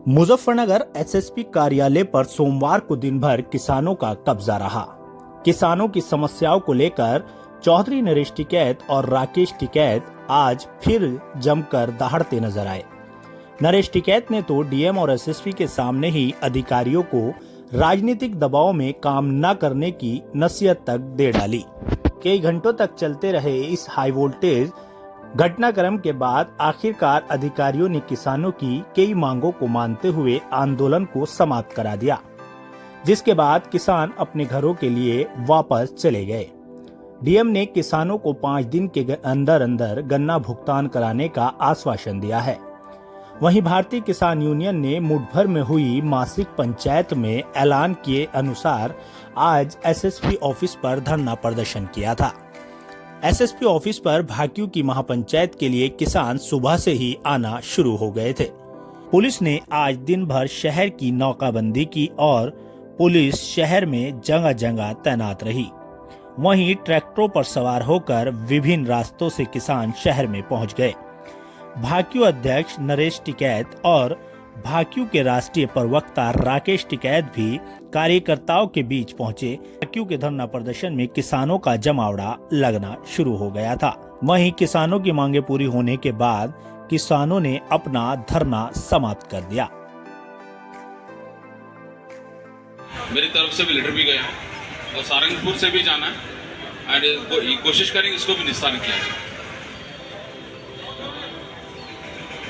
Muzaffarnagar SSP कार्यालय पर सोमवार को दिन भर किसानों का कब्जा रहा। किसानों की समस्याओं को लेकर चौधरी नरेश टिकैत और राकेश टिकैत आज फिर जमकर दहाड़ते नजर आए। नरेश टिकैत ने तो डीएम और एसएसपी के सामने ही अधिकारियों को राजनीतिक दबाव में काम न करने की नसीहत तक दे डाली। कई घंटों तक चलते रहे इस हाई वोल्टेज घटनाक्रम के बाद आखिरकार अधिकारियों ने किसानों की कई मांगों को मानते हुए आंदोलन को समाप्त करा दिया, जिसके बाद किसान अपने घरों के लिए वापस चले गए। डीएम ने किसानों को 5 दिन के अंदर अंदर गन्ना भुगतान कराने का आश्वासन दिया है। वहीं भारतीय किसान यूनियन ने मुठभर में हुई मासिक पंचायत में ऐलान किए अनुसार आज एसएसपी ऑफिस पर धरना प्रदर्शन किया था। एसएसपी ऑफिस पर भाकियू की महापंचायत के लिए किसान सुबह से ही आना शुरू हो गए थे। पुलिस ने आज दिन भर शहर की नाकाबंदी की और पुलिस शहर में जगह जगह तैनात रही। वहीं ट्रैक्टरों पर सवार होकर विभिन्न रास्तों से किसान शहर में पहुंच गए। भाकियू अध्यक्ष नरेश टिकैत और भाकियू के राष्ट्रीय प्रवक्ता राकेश टिकैत भी कार्यकर्ताओं के बीच पहुंचे। भाकियू के धरना प्रदर्शन में किसानों का जमावड़ा लगना शुरू हो गया था। वहीं किसानों की मांगे पूरी होने के बाद किसानों ने अपना धरना समाप्त कर दिया। मेरी तरफ से भी लेटर भी गया और सारंगपुर से भी जाना है एंड कोशिश करेंगे इसको भी निस्तारण किया जाए।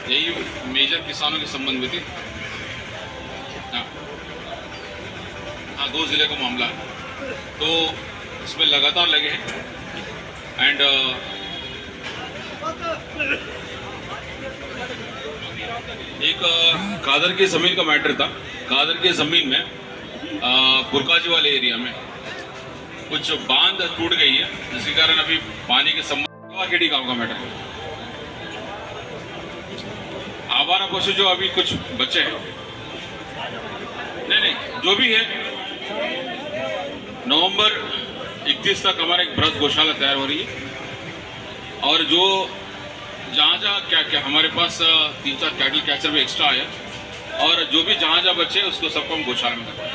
यही मेजर किसानों के संबंध में थी। हाँ 2 जिले का मामला है, तो इसमें लगातार लगे हैं एंड एक कादर की ज़मीन का मैटर था। कादर की ज़मीन में बुरकाजी वाले एरिया में कुछ बांध टूट गई है, जिसके कारण अभी पानी के संबंध खेड़ी गांव का मैटर है। आवारा पशु जो अभी कुछ बच्चे हैं, नहीं जो भी है, नवंबर 31 तक हमारा एक बृहद गौशाला तैयार हो रही है और जो जहाँ क्या हमारे पास 3-4 कैटल कैचर भी एक्स्ट्रा आया और जो भी जहाँ बच्चे उसको सबको हम गौशाला में करवाएं।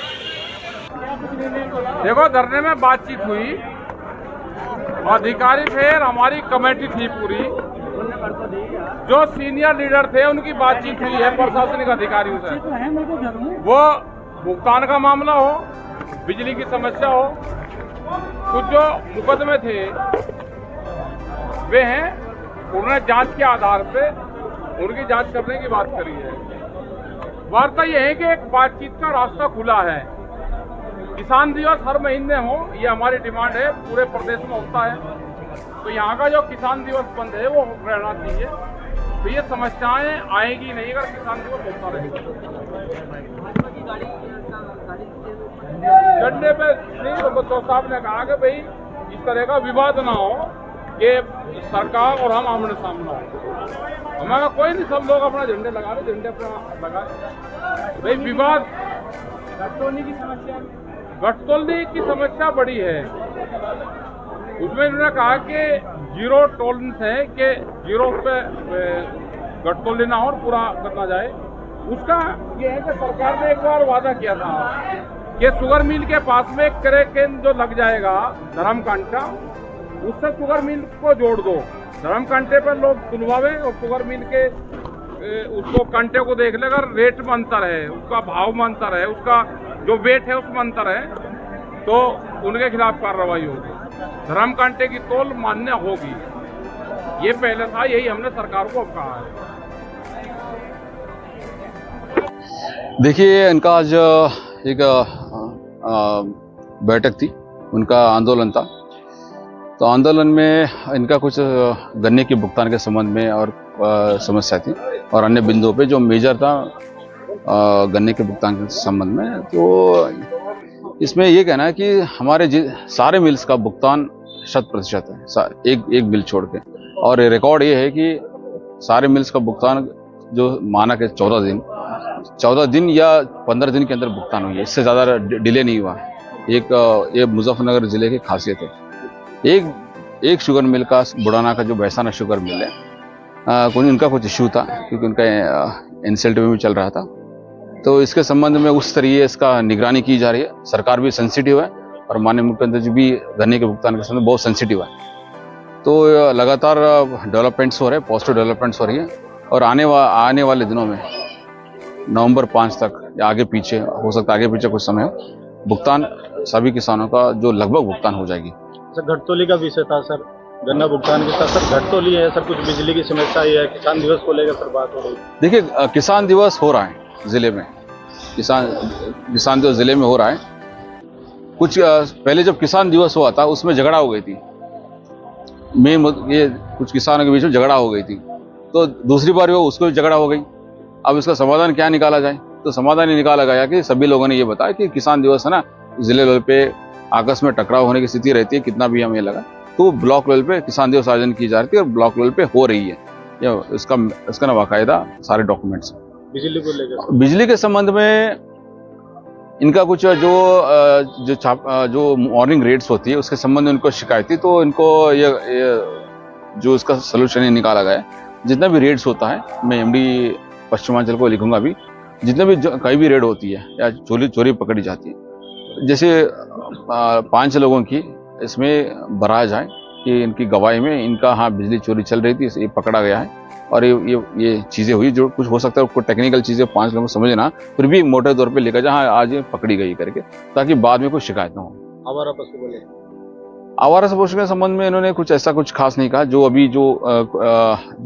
देखो, धरने में बातचीत हुई, अधिकारी थे, हमारी कमेटी थी पूरी, जो सीनियर लीडर थे उनकी बातचीत हुई है प्रशासनिक अधिकारियों से। वो भुगतान का मामला हो, बिजली की समस्या हो, कुछ जो मुकदमे थे वे हैं, उन्होंने जांच के आधार पे उनकी जांच करने की बात करी है। वार्ता यह है कि एक बातचीत का रास्ता खुला है। किसान दिवस हर महीने हो, ये हमारी डिमांड है, पूरे प्रदेश में होता है। तो यहाँ का जो किसान दिवस बंद है वो रहना चाहिए। तो ये समस्याएं आएगी नहीं अगर किसान दिवस होता रहेगा। झंडे पे तो साहब ने कहा कि भाई इस तरह का विवाद ना हो कि सरकार और हम आमने सामने हो। हमारा कोई नहीं, सब लोग अपना झंडे लगा रहे, झंडे अपना लगा। भाई विवाद गठतोलने की समस्या बड़ी है। उसमें उन्होंने कहा कि 0 टॉलरेंस है कि 0 पे गठतोल लेना और पूरा करना जाए। उसका ये है कि सरकार ने एक बार वादा किया था कि शुगर मिल के पास में क्रेकेन जो लग जाएगा धर्म कांटा, उससे शुगर मिल को जोड़ दो। धर्म कांटे पर लोग सुनवावे और शुगर मिल के उसको कांटे को देख ले, अगर रेट में अंतर है, उसका भाव में अंतर है, उसका जो वेट है उसमें अंतर है, तो उनके खिलाफ कार्रवाई होगी। धर्म कांटे की तोल मान्य होगी। ये पहले था, यही हमने सरकार को अब कहा है। देखिए, इनका आज एक बैठक थी, उनका आंदोलन था। तो आंदोलन में इनका कुछ गन्ने के भुगतान के संबंध में और समस्या थी और अन्य बिंदुओं पे जो मेजर था गन्ने के भुगतान के संबंध में। तो इसमें ये कहना है कि हमारे सारे मिल्स का भुगतान 100% है, एक मिल छोड़ के। और रिकॉर्ड ये है कि सारे मिल्स का भुगतान जो मानक है 14 दिन या 15 दिन के अंदर भुगतान हुई है, इससे ज़्यादा डिले नहीं हुआ। ये मुजफ्फरनगर जिले की खासियत है। एक शुगर मिल का, बुढ़ाना का जो बैसाना शुगर मिल है, उनका कुछ इशू था क्योंकि उनका इंसल्ट में भी चल रहा था तो इसके संबंध में उस तरीके इसका निगरानी की जा रही है। सरकार भी सेंसिटिव है और माननीय मुख्यमंत्री जी भी गन्ने के भुगतान के संबंध में बहुत सेंसिटिव है। तो लगातार डेवलपमेंट्स हो रहे हैं, पॉजिटिव डेवलपमेंट्स हो रही है और आने वाले दिनों में नवंबर 5 तक या आगे पीछे हो सकता है, आगे पीछे कुछ समय भुगतान सभी किसानों का जो लगभग भुगतान हो जाएगी। सर घटतोली का विषय था सर, गन्ना भुगतान के साथ सर घटतोली है सर, कुछ बिजली की समस्या ही है, किसान दिवस को लेकर सर बात हो रही है। देखिए किसान दिवस हो रहा है जिले में, किसान दिवस जिले में हो रहा है। कुछ पहले जब किसान दिवस हुआ था उसमें झगड़ा हो गई थी, ये कुछ किसानों के बीच में झगड़ा हो गई थी, तो दूसरी बार वो उसको भी झगड़ा हो गई। अब इसका समाधान क्या निकाला जाए, तो समाधान ये निकाला गया कि सभी लोगों ने ये बताया कि किसान दिवस है ना, जिले लेवल पे आपस में टकराव होने की स्थिति रहती है, कितना भी हमें लगा, तो ब्लॉक लेवल पे किसान दिवस आयोजन की जा रही थी और ब्लॉक लेवल पे हो रही है। इसका ना बाकायदा सारे डॉक्यूमेंट्स। बिजली को लेकर बिजली के संबंध में इनका कुछ जो मॉर्निंग रेट्स होती है उसके संबंध में इनको शिकायत थी, तो इनको ये जो इसका सोल्यूशन निकाला गया है। जितना भी रेट्स होता है, मैं एमडी पश्चिमांचल को लिखूंगा भी, जितने भी कहीं भी रेड होती है या चोरी पकड़ी जाती है, जैसे 5 लोगों की इसमें भरा जाए कि इनकी गवाही में इनका हाँ बिजली चोरी चल रही थी, ये पकड़ा गया है और ये चीजें हुई, जो कुछ हो सकता है कुछ टेक्निकल चीजें 5 लोगों को समझ ना, फिर भी मोटे तौर पे लेकर जहाँ आज ये पकड़ी गई करके, ताकि बाद में कोई शिकायत ना हो। आवारा पशु बोले, आवारा पशु के संबंध में इन्होंने कुछ ऐसा कुछ खास नहीं कहा। जो अभी जो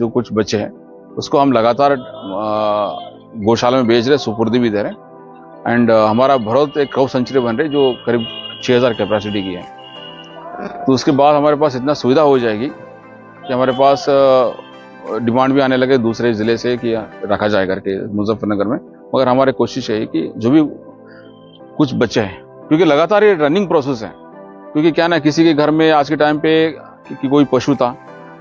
कुछ बच्चे हैं उसको हम लगातार गौशाला में बेच रहे, सुपुर्दी भी दे रहे एंड हमारा भरत एक गौ संचरी बन रही जो करीब 6000 कैपेसिटी की है। तो उसके बाद हमारे पास इतना सुविधा हो जाएगी कि हमारे पास डिमांड भी आने लगे दूसरे जिले से कि रखा जाए करके मुजफ्फरनगर में। मगर हमारी कोशिश है कि जो भी कुछ बच्चे हैं, क्योंकि लगातार ये रनिंग प्रोसेस है, क्योंकि क्या ना किसी के घर में आज के टाइम पे कि कोई पशु था,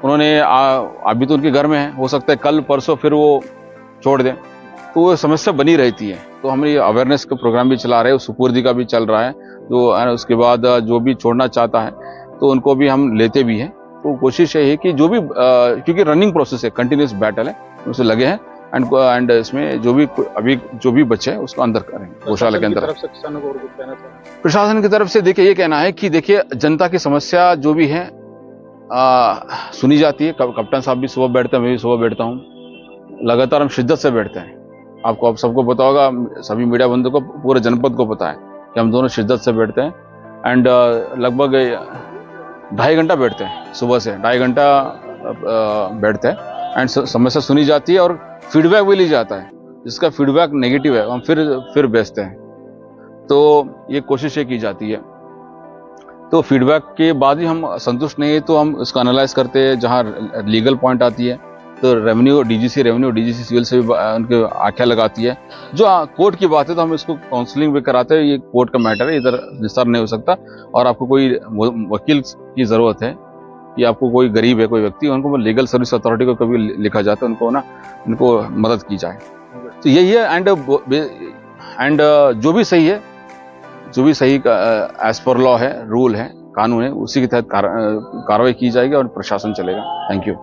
उन्होंने अभी तो उनके घर में है, हो सकता है कल परसों फिर वो छोड़ दें, तो वो समस्या बनी रहती है। तो हम ये अवेयरनेस का प्रोग्राम भी चला रहे हैं, सुपुर्दी का भी चल रहा है, जो उसके बाद जो भी छोड़ना चाहता है तो उनको भी हम लेते भी हैं। तो कोशिश ये है कि जो भी क्योंकि रनिंग प्रोसेस है, कंटिन्यूस बैटल है, उससे लगे हैं एंड इसमें जो भी बच्चे हैं उसको अंदर करें गौशाला के अंदर। प्रशासन की तरफ से देखिए ये कहना है कि देखिए जनता की समस्या जो भी है सुनी जाती है। कप्तान साहब भी सुबह बैठते हैं, मैं भी सुबह बैठता हूँ, लगातार हम शिद्दत से बैठते हैं। आप सबको पता होगा, सभी मीडिया बंधु को, पूरे जनपद को पता है कि हम दोनों शिद्दत से बैठते हैं एंड लगभग 2.5 घंटा बैठते हैं, सुबह से 2.5 घंटा बैठते हैं एंड समस्या सुनी जाती है और फीडबैक भी ली जाता है। जिसका फीडबैक नेगेटिव है हम फिर बेचते हैं। तो ये कोशिश ये की जाती है, तो फीडबैक के बाद ही हम संतुष्ट नहीं है तो हम इसको एनालाइज करते हैं। जहाँ लीगल पॉइंट आती है तो रेवेन्यू डीजीसी सिविल से भी उनके आख्या लगाती है। जो कोर्ट की बात है तो हम इसको काउंसलिंग भी कराते हैं, ये कोर्ट का मैटर है, इधर निस्तार नहीं हो सकता। और आपको कोई वकील की जरूरत है या आपको कोई गरीब है कोई व्यक्ति, उनको लीगल सर्विस अथॉरिटी को कभी लिखा जाता है, उनको मदद की जाए। तो यही है एंड जो भी सही है, जो भी सही एज पर लॉ है, रूल है, कानून है, उसी के तहत कार्रवाई की जाएगी और प्रशासन चलेगा। Thank you.